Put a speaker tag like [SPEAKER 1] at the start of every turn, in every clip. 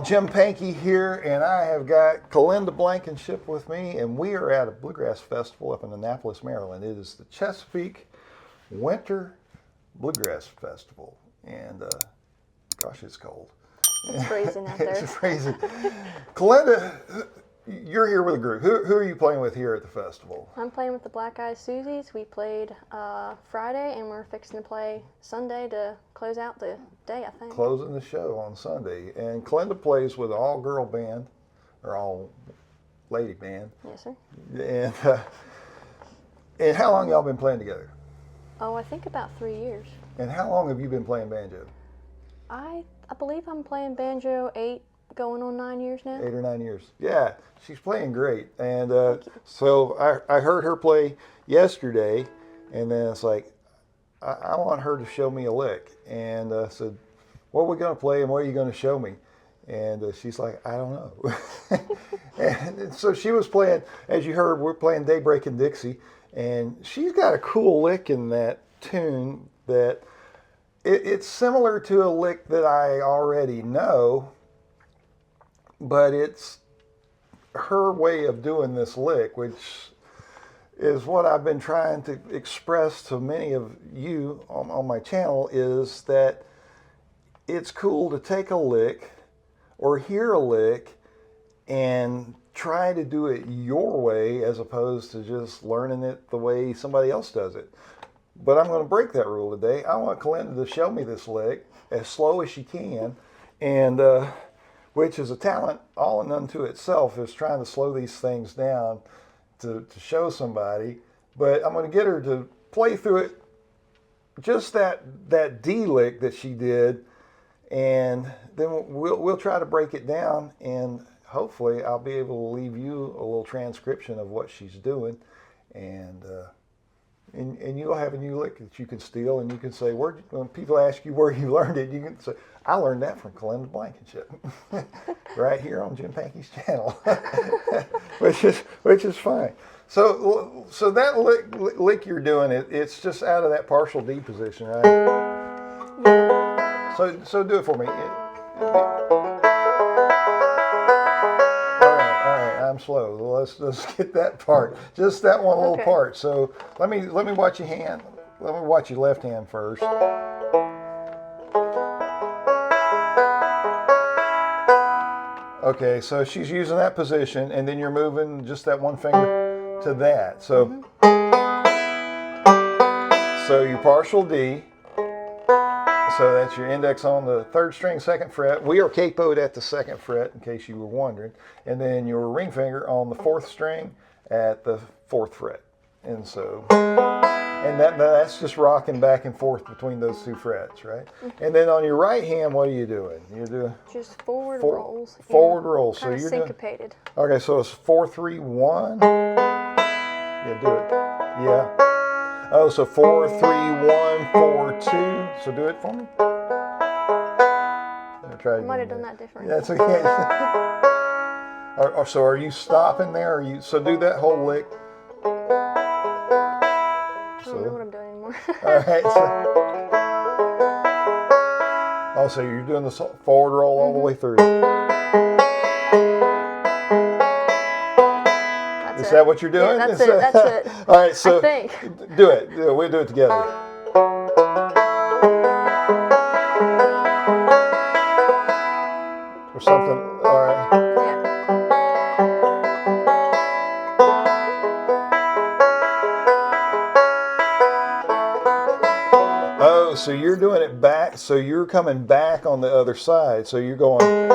[SPEAKER 1] y'all, Jim Pankey here, and I have got Colinda Blankenship with me, and we are at a bluegrass festival up in Annapolis, Maryland. It is the Chesapeake Winter Bluegrass Festival, and gosh, it's cold.
[SPEAKER 2] It's freezing out there.
[SPEAKER 1] It's freezing. Colinda, you're here with a group. Who are you playing with here at the festival?
[SPEAKER 2] I'm playing with the Black Eyed Suzies. We played Friday, and we're fixing to play Sunday to close out the day, I think.
[SPEAKER 1] Closing the show on Sunday. And Colinda plays with an all-girl band, or all-lady band.
[SPEAKER 2] Yes, sir.
[SPEAKER 1] And how long y'all been playing together?
[SPEAKER 2] Oh, I think about 3 years.
[SPEAKER 1] And how long have you been playing banjo?
[SPEAKER 2] I believe I'm playing banjo 8, going on 9 years now.
[SPEAKER 1] 8 or 9 years. Yeah, she's playing great. And so I heard her play yesterday, and then it's like, I want her to show me a lick. And I said, what are we going to play and what are you going to show me? And she's like, I don't know. And so she was playing, as you heard, we're playing Daybreak and Dixie. And she's got a cool lick in that tune that it's similar to a lick that I already know, but it's her way of doing this lick, which is what I've been trying to express to many of you on my channel, is that it's cool to take a lick or hear a lick and try to do it your way as opposed to just learning it the way somebody else does it. But I'm going to break that rule today. I want Colinda to show me this lick as slow as she can, and which is a talent all and unto itself, is trying to slow these things down to show somebody. But I'm going to get her to play through it, just that D lick that she did, and then we'll try to break it down, and hopefully I'll be able to leave you a little transcription of what she's doing, and you'll have a new lick that you can steal, and you can say, when people ask you where you learned it, you can say, I learned that from Colinda Blankenship, right here on Jim Pankey's channel, which is fine. So that lick you're doing, it's just out of that partial D position, right?
[SPEAKER 2] Yeah.
[SPEAKER 1] So do it for me. I'm slow. Let's get that part. Just that one little part. So let me watch your hand. Let me watch your left hand first. Okay, so she's using that position, and then you're moving just that one finger to that. So so your partial D. So that's your index on the 3rd string, 2nd fret. We are capoed at the 2nd fret, in case you were wondering. And then your ring finger on the 4th string at the 4th fret. And so, and that's just rocking back and forth between those 2 frets, right? And then on your right hand, what are you doing? You're doing
[SPEAKER 2] just forward rolls.
[SPEAKER 1] Forward rolls.
[SPEAKER 2] Kind
[SPEAKER 1] so
[SPEAKER 2] of
[SPEAKER 1] you're
[SPEAKER 2] syncopated.
[SPEAKER 1] Okay, so it's 4, 3, 1. Yeah, do it. Yeah. Oh, so 4, 3, 1, 4, 2. So do it for me.
[SPEAKER 2] I might have done that different.
[SPEAKER 1] That's okay. So are you stopping there? So do that whole lick.
[SPEAKER 2] I don't know what I'm doing anymore.
[SPEAKER 1] All right. So you're doing the forward roll all the way through. Is that what you're doing?
[SPEAKER 2] Yeah, that's it. That's it.
[SPEAKER 1] All right, so
[SPEAKER 2] I think.
[SPEAKER 1] Do it. We'll do it together. Or something. All right.
[SPEAKER 2] Yeah.
[SPEAKER 1] Oh, so you're doing it back. So you're coming back on the other side. So you're going.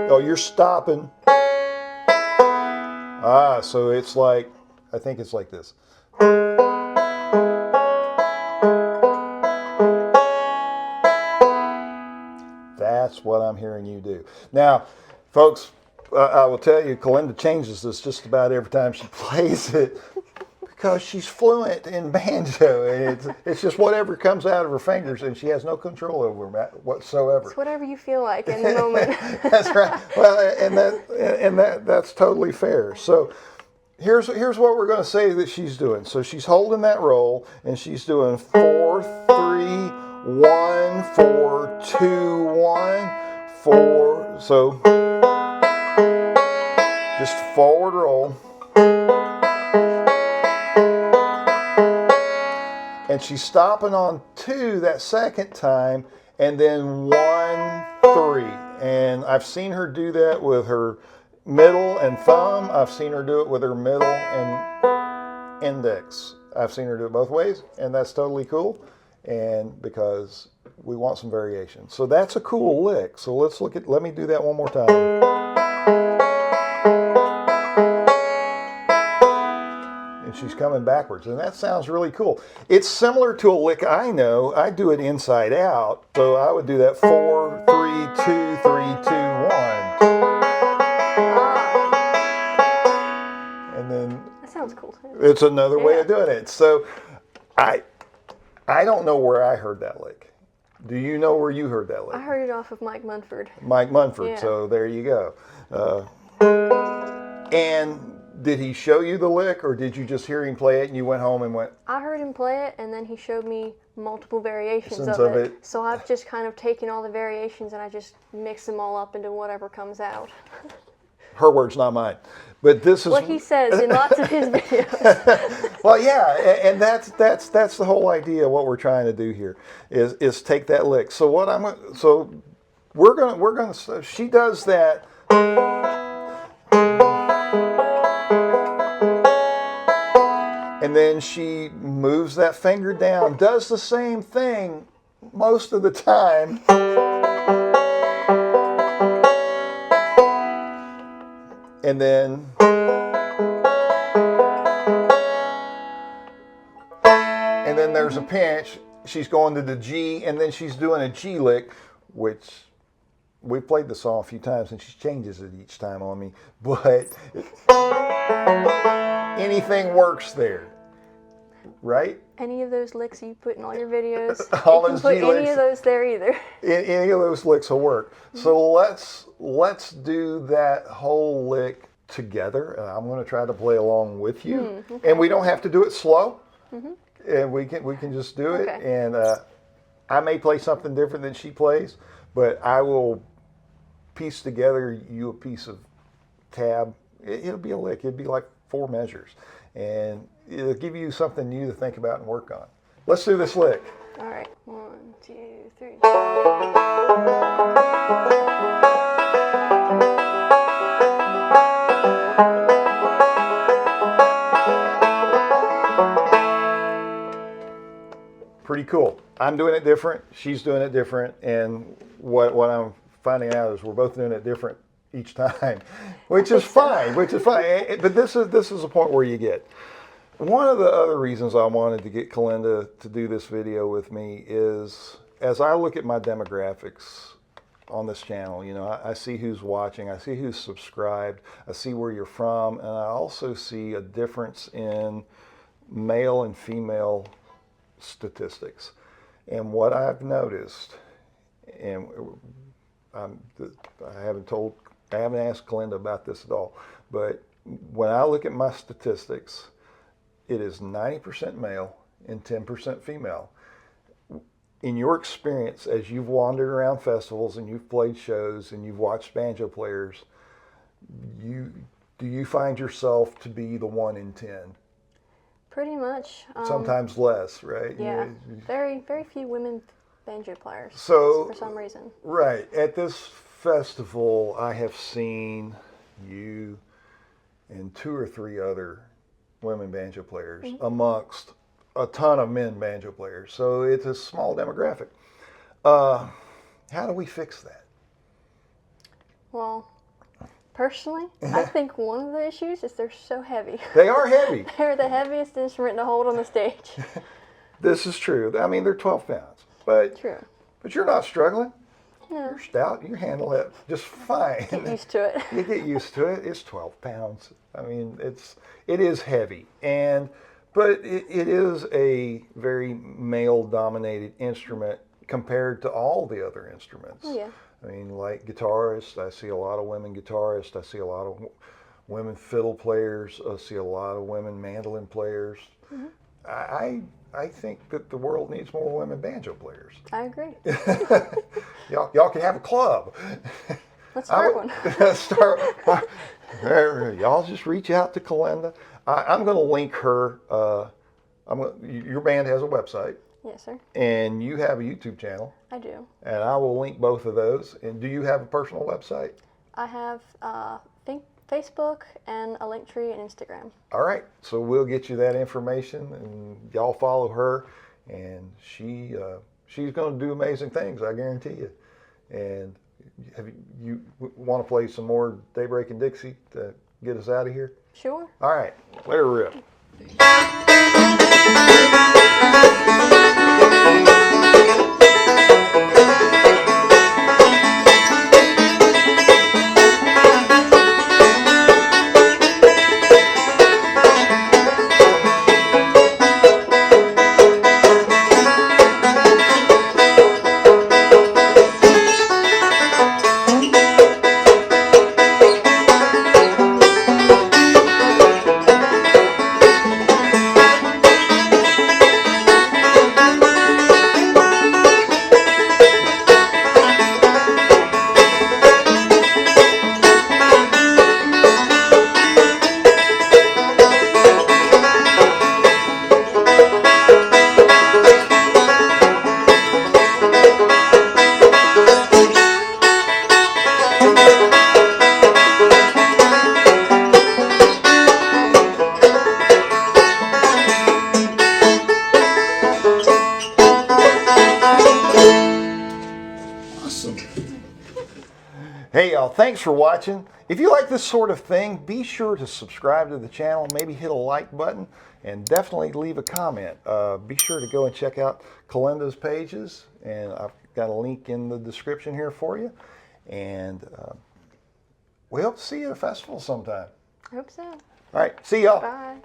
[SPEAKER 1] Oh, you're stopping. So it's like, I think it's like this. That's what I'm hearing you do. Now, folks, I will tell you, Colinda changes this just about every time she plays it, because she's fluent in banjo, and it's just whatever comes out of her fingers, and she has no control over it whatsoever.
[SPEAKER 2] It's whatever you feel like in the moment.
[SPEAKER 1] That's right. Well, and that's totally fair. So here's what we're going to say that she's doing. So she's holding that roll, and she's doing 4, 3, 1, 4, 2, 1, 4. So just forward roll. And she's stopping on 2 that second time, and then 1, 3. And I've seen her do that with her middle and thumb. I've seen her do it with her middle and index. I've seen her do it both ways, and that's totally cool. And because we want some variation. So that's a cool lick. So let me do that one more time. And she's coming backwards, and that sounds really cool. It's similar to a lick I know. I do it inside out. So I would do that 4, 3, 2, 3, 2, 1. And then
[SPEAKER 2] That sounds cool too.
[SPEAKER 1] it's another way of doing it. So I don't know where I heard that lick. Do you know where you heard that lick?
[SPEAKER 2] I heard it off of Mike Munford.
[SPEAKER 1] Mike Munford.
[SPEAKER 2] Yeah.
[SPEAKER 1] So there you go. And did he show you the lick, or did you just hear him play it and you went home and went?
[SPEAKER 2] I heard him play it, and then he showed me multiple variations
[SPEAKER 1] Of
[SPEAKER 2] of
[SPEAKER 1] it.
[SPEAKER 2] it. So I've just kind of taken all the variations and I just mix them all up into whatever comes out.
[SPEAKER 1] Her words, not mine. But this is
[SPEAKER 2] What he says in lots of his videos.
[SPEAKER 1] Well, yeah, and that's the whole idea. What we're trying to do here is take that lick. So we're gonna. She does that. And then she moves that finger down, does the same thing most of the time. And then there's a pinch. She's going to the G, and then she's doing a G lick, which we've played the song a few times, and she changes it each time on me. But anything works there, right?
[SPEAKER 2] Any of those licks you put in all your videos,
[SPEAKER 1] All
[SPEAKER 2] you can
[SPEAKER 1] those
[SPEAKER 2] put
[SPEAKER 1] G
[SPEAKER 2] any
[SPEAKER 1] licks.
[SPEAKER 2] of those there either.
[SPEAKER 1] Any of those licks will work. So let's do that whole lick together. And I'm going to try to play along with you.
[SPEAKER 2] Okay.
[SPEAKER 1] And we don't have to do it slow. And we can just do it.
[SPEAKER 2] Okay.
[SPEAKER 1] And I may play something different than she plays, but I will piece together you a piece of tab. It'll be a lick. It'll be like 4 measures. And it'll give you something new to think about and work on. Let's do this lick.
[SPEAKER 2] All right. 1, 2, 3.
[SPEAKER 1] Pretty cool. I'm doing it different. She's doing it different. And what I'm finding out is we're both doing it different each time, which is fine. But this is a point where you get. One of the other reasons I wanted to get Colinda to do this video with me is as I look at my demographics on this channel, I see who's watching, I see who's subscribed, I see where you're from, and I also see a difference in male and female statistics. And what I've noticed, and I haven't asked Colinda about this at all, but when I look at my statistics, it is 90% male and 10% female. In your experience, as you've wandered around festivals and you've played shows and you've watched banjo players, do you find yourself to be the 1 in 10?
[SPEAKER 2] Pretty much.
[SPEAKER 1] Sometimes less, right?
[SPEAKER 2] Yeah. Very, very few women banjo players.
[SPEAKER 1] So,
[SPEAKER 2] for some reason.
[SPEAKER 1] Right. At this festival, I have seen you and 2 or 3 other women banjo players amongst a ton of men banjo players. So it's a small demographic. How do we fix that?
[SPEAKER 2] Well, personally, I think one of the issues is they're so heavy.
[SPEAKER 1] They are heavy.
[SPEAKER 2] They're the heaviest instrument to hold on the stage.
[SPEAKER 1] This is true. I mean, they're 12 pounds. But
[SPEAKER 2] True.
[SPEAKER 1] But you're not struggling.
[SPEAKER 2] No.
[SPEAKER 1] You're stout. You handle it just fine.
[SPEAKER 2] Get used to it.
[SPEAKER 1] You get used to it. It's 12 pounds. I mean, it is heavy, but it is a very male-dominated instrument compared to all the other instruments.
[SPEAKER 2] Oh, yeah.
[SPEAKER 1] I mean, like guitarists, I see a lot of women guitarists. I see a lot of women fiddle players. I see a lot of women mandolin players. I I think that the world needs more women banjo players.
[SPEAKER 2] I agree.
[SPEAKER 1] Y'all can have a club.
[SPEAKER 2] Let's start one.
[SPEAKER 1] Y'all just reach out to Colinda. I'm going to link her. Your band has a website.
[SPEAKER 2] Yes, sir.
[SPEAKER 1] And you have a YouTube channel.
[SPEAKER 2] I do.
[SPEAKER 1] And I will link both of those. And do you have a personal website?
[SPEAKER 2] I have Facebook and a link tree and Instagram.
[SPEAKER 1] All right. So we'll get you that information, and y'all follow her. And she's going to do amazing things, I guarantee you. And you want to play some more Daybreak and Dixie to get us out of here?
[SPEAKER 2] Sure.
[SPEAKER 1] All right. Let her rip. Hey y'all, thanks for watching. If you like this sort of thing, be sure to subscribe to the channel, maybe hit a like button, and definitely leave a comment. Be sure to go and check out Colinda's pages, and I've got a link in the description here for you. And we hope to see you at a festival sometime.
[SPEAKER 2] I hope so.
[SPEAKER 1] All right, see y'all.
[SPEAKER 2] Bye.